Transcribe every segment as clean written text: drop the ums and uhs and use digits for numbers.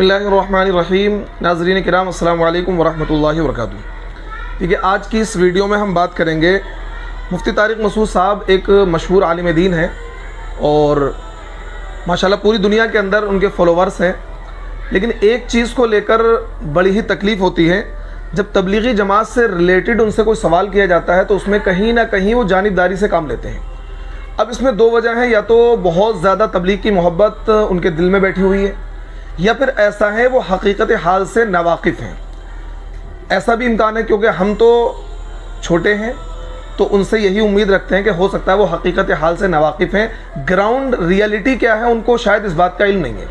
बिस्मिल्लाहिर रहमानिर रहीम। नाज़रीन किराम अस्सलामु अलैकुम वरहमतुल्लाहि वबरकातुहू। ठीक है, आज की इस वीडियो में हम बात करेंगे, मुफ्ती तारिक मसूद साहब एक मशहूर आलिम दीन हैं और माशाल्लाह पूरी दुनिया के अंदर उनके फॉलोवर्स हैं। लेकिन एक चीज़ को लेकर बड़ी ही तकलीफ़ होती है, जब तबलीगी जमात से रिलेटेड उनसे कोई सवाल किया जाता है तो उसमें कहीं ना कहीं वो जानिबदारी से काम लेते हैं। अब इसमें दो वजह हैं, या तो बहुत ज़्यादा तबलीग की मोहब्बत उनके दिल में बैठी हुई है, या फिर ऐसा है वो हकीकत हाल से नावाकिफ़ हैं। ऐसा भी इम्कान है क्योंकि हम तो छोटे हैं तो उनसे यही उम्मीद रखते हैं कि हो सकता है वो हकीकत हाल से नावाकिफ़ हैं। ग्राउंड रियलिटी क्या है उनको शायद इस बात का इल्म नहीं है।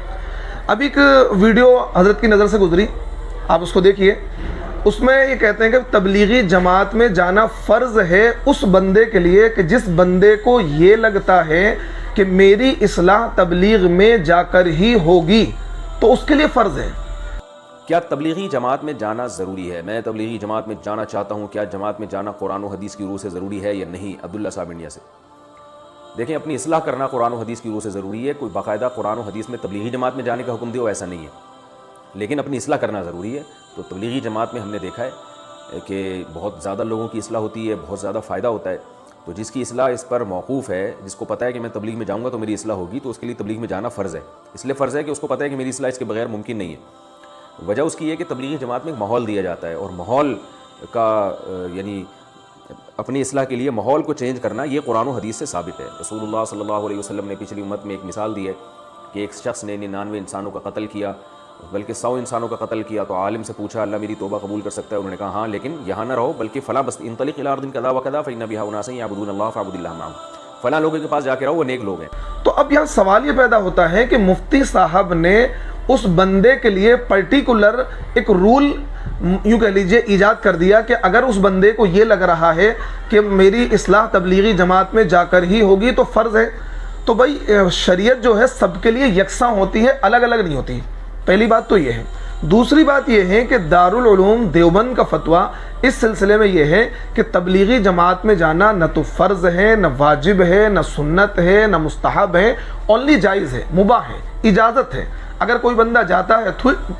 अभी एक वीडियो हज़रत की नज़र से गुजरी, आप उसको देखिए। उसमें ये कहते हैं कि तबलीगी जमात में जाना फ़र्ज़ है उस बंदे के लिए कि जिस बंदे को ये लगता है कि मेरी इस्लाह तबलीग में जाकर ही होगी, तो उसके लिए फ़र्ज़ है। क्या तबलीगी जमात में जाना ज़रूरी है? मैं तबलीगी जमात में जाना चाहता हूँ, क्या जमात में जाना कुरान और हदीस की रूह से ज़रूरी है या नहीं? अब्दुल्ला साहब इंडिया से। देखें, अपनी इस्लाह करना कुरान और हदीस की रूह से ज़रूरी है। कोई बाकायदा कुरान और हदीस में तबलीगी जमात में जाने का हुक्म दिया ऐसा नहीं है, लेकिन अपनी इस्लाह करना ज़रूरी है। तो तबलीगी जमात में हमने देखा है कि बहुत ज़्यादा लोगों की इस्लाह होती है, बहुत ज़्यादा फ़ायदा होता है। तो जिसकी इस्लाह इस पर मौकूफ़ है, जिसको पता है कि मैं तबलीग में जाऊँगा तो मेरी इस्लाह होगी, तो उसके लिए तबलीग में जाना फ़र्ज़ है। इसलिए फ़र्ज़ है कि उसको पता है कि मेरी इस्लाह इसके बगैर मुमकिन नहीं है। वजह उसकी है कि तबलीगी जमात में एक माहौल दिया जाता है, और माहौल का यानी अपनी इस्लाह के लिए माहौल को चेंज करना ये कुरान और हदीस से साबित है। रसूलुल्लाह सल्लल्लाहु अलैहि वसल्लम ने पिछली उम्मत में एक मिसाल दी है कि एक शख्स ने 99 इंसानों का कत्ल किया, बल्कि 100 इंसानों का कत्ल किया। तो आलिम से पूछा, अल्लाह मेरी तौबा कबूल कर सकता है? उन्होंने कहा हाँ, लेकिन यहाँ ना रहो, बल्कि फ़ला बस इंतलिक इला अर्दिन कज़ा व कज़ा फ़इन्ना बिहा उनासन यअबुदून अल्लाह फ़अबुदिल्लाह मअहुम। फ़लाँ लोगों के पास जाके रहो, वो नेक लोग हैं। तो अब यहाँ सवाल ये पैदा होता है कि मुफ्ती साहब ने उस बंदे के लिए पर्टिकुलर एक रूल यूँ कह लीजिए ईजाद कर दिया कि अगर उस बंदे को ये लग रहा है कि मेरी इस्लाह तबलीगी जमात में जाकर ही होगी तो फ़र्ज़ है। तो भाई शरीयत जो है सबके लिए यकसां होती है, अलग अलग नहीं होती। पहली बात तो ये है। दूसरी बात ये है कि दारुल उलूम देवबंद का फतवा इस सिलसिले में ये है कि तबलीगी जमात में जाना न तो फ़र्ज़ है, न वाजिब है, न सुन्नत है, न मुस्तहब है, ओनली जायज़ है, मुबाह है, इजाज़त है। अगर कोई बंदा जाता है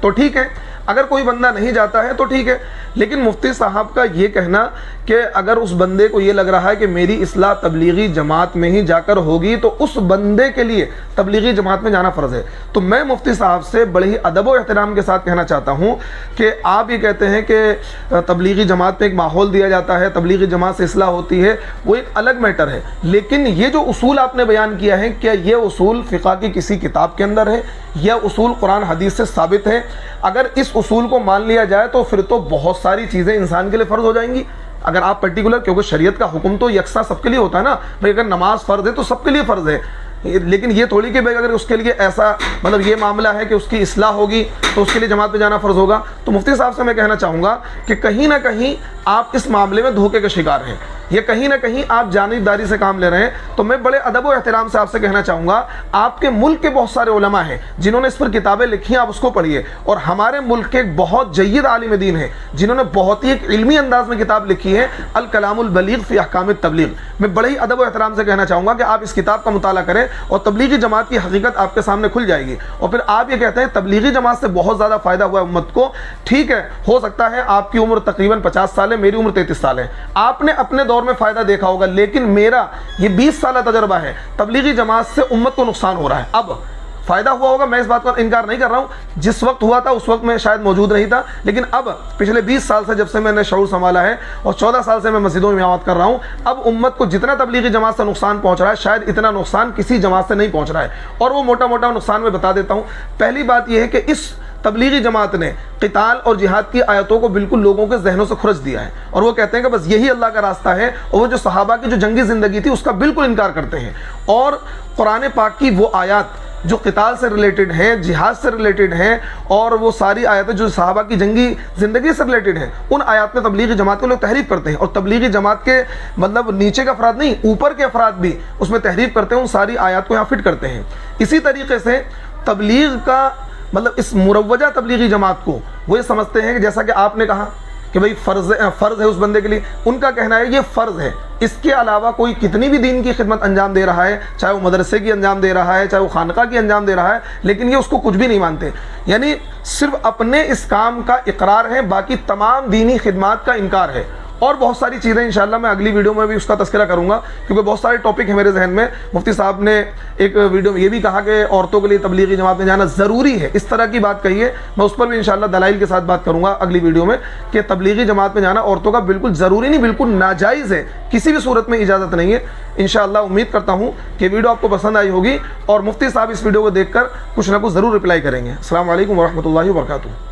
तो ठीक है, अगर कोई बंदा नहीं जाता है तो ठीक है। लेकिन मुफ्ती साहब का ये कहना कि अगर उस बंदे को ये लग रहा है कि मेरी इस्लाह तबलीगी जमात में ही जाकर होगी तो उस बंदे के लिए तबलीगी जमात में जाना फ़र्ज़ है। तो मैं मुफ्ती साहब से बड़े ही अदब व एहतराम के साथ कहना चाहता हूँ कि आप ये कहते हैं कि तबलीगी जमात में एक माहौल दिया जाता है, तबलीगी जमात से इस्लाह होती है, वो एक अलग मैटर है। लेकिन ये जो उसूल आपने बयान किया है, क्या ये उसूल फ़िक़्ह की किसी किताब के अंदर है या उसूल कुरान हदीस से साबित है? अगर इस उसूल को मान लिया जाए तो फिर तो बहुत सारी चीज़ें इंसान के लिए फ़र्ज़ हो जाएंगी। अगर आप पर्टिकुलर, क्योंकि शरीयत का हुक्म तो यकसा सबके लिए होता है ना भाई, अगर नमाज फ़र्ज़ है तो सबके लिए फ़र्ज़ है। लेकिन ये थोड़ी कि भाई अगर उसके लिए ऐसा मतलब ये मामला है कि उसकी इस्लाह होगी तो उसके लिए जमात में जाना फ़र्ज़ होगा। तो मुफ्ती साहब से मैं कहना चाहूँगा कि कहीं ना कहीं आप इस मामले में धोखे के शिकार हैं, ये कहीं ना कहीं आप जानिबदारी से काम ले रहे हैं। तो मैं बड़े अदब व एहतराम से आपसे कहना चाहूँगा, आपके मुल्क के बहुत सारे उलमा हैं जिन्होंने इस पर किताबें लिखी हैं, आप उसको पढ़िए। और हमारे मुल्क के एक बहुत जय्यद आलिम दीन हैं जिन्होंने बहुत ही एक इल्मी अंदाज में किताब लिखी है, अल कलामुल बलीग फ़ी अहकाम तबलीग। मैं बड़े ही अदब व एहतराम से कहना चाहूँगा कि आप इस किताब का मुताला करें और तबलीगी जमात की हकीकत आपके सामने खुल जाएगी। और फिर आप ये कहते हैं तबलीगी जमात से बहुत ज़्यादा फ़ायदा हुआ है उम्मत को, ठीक है, हो सकता है आपकी उम्र तकरीबन 50 साल है, मेरी उम्र 33 साल है, आपने अपने दौर में फ़ायदा देखा होगा, लेकिन मेरा ये 20 साल तजर्बा है, तबलीगी जमात से उम्मत को नुकसान हो रहा है। अब फ़ायदा हुआ होगा, मैं इस बात का इनकार नहीं कर रहा हूँ, जिस वक्त हुआ था उस वक्त मैं शायद मौजूद नहीं था, लेकिन अब पिछले 20 साल से जब से मैंने शऊर संभाला है और 14 साल से मैं मस्जिदों में इमामत कर रहा हूँ, अब उम्मत को जितना तबलीगी जमात से नुकसान पहुँच रहा है शायद इतना नुकसान किसी जमात से नहीं पहुँच रहा है। और वो मोटा मोटा नुकसान मैं बता देता हूँ। पहली बात यह है कि इस तबलीगी जमात ने क़िताल और जिहाद की आयतों को बिल्कुल लोगों के जहनों से खुरच दिया है, और वो कहते हैं कि बस यही अल्लाह का रास्ता है, और वो जो सहाबा की जो जंगी ज़िंदगी थी उसका बिल्कुल इनकार करते हैं। और कुरान पाक की वो आयत जो क़िताल से रिलेटेड हैं, जिहाद से रिलेटेड हैं, और वो सारी आयतें जो सहाबा की जंगी ज़िंदगी से रिलेटेड हैं, उन आयत में तबलीगी जमात के लोग तहरीफ करते हैं। और तबलीगी जमात के मतलब नीचे के अफराद नहीं, ऊपर के अफराद भी उसमें तहरीफ करते हैं, उन सारी आयत को यहाँ फिट करते हैं। इसी तरीके से तबलीग का मतलब इस मुरव्वजा तबलीगी जमात को वो ये समझते हैं कि जैसा कि आपने कहा कि भाई फ़र्ज़ है उस बंदे के लिए, उनका कहना है ये फ़र्ज़ है, اس کے علاوہ کوئی کتنی بھی دین کی خدمت انجام دے رہا ہے، چاہے وہ مدرسے کی انجام دے رہا ہے، چاہے وہ خانقاہ کی انجام دے رہا ہے، لیکن یہ اس کو کچھ بھی نہیں مانتے، یعنی صرف اپنے اس کام کا اقرار ہے، باقی تمام دینی خدمات کا انکار ہے۔ اور بہت ساری چیزیں انشاءاللہ میں اگلی ویڈیو میں بھی اس کا تذکرہ کروں گا، کیونکہ بہت سارے ٹاپک ہیں میرے ذہن میں۔ مفتی صاحب نے ایک ویڈیو میں یہ بھی کہا کہ عورتوں کے لیے تبلیغی جماعت میں جانا ضروری ہے، اس طرح کی بات کہی ہے، میں اس پر بھی انشاءاللہ دلائل کے ساتھ بات کروں گا اگلی ویڈیو میں، کہ تبلیغی جماعت میں جانا عورتوں کا بالکل ضروری نہیں، بالکل ناجائز ہے، کسی بھی صورت میں اجازت نہیں ہے۔ انشاءاللہ امید کرتا ہوں کہ ویڈیو آپ کو پسند آئی ہوگی اور مفتی صاحب اس ویڈیو کو دیکھ کر کچھ نہ کچھ ضرور رپلائی کریں گے۔ السلام علیکم ورحمۃ اللہ وبرکاتہ۔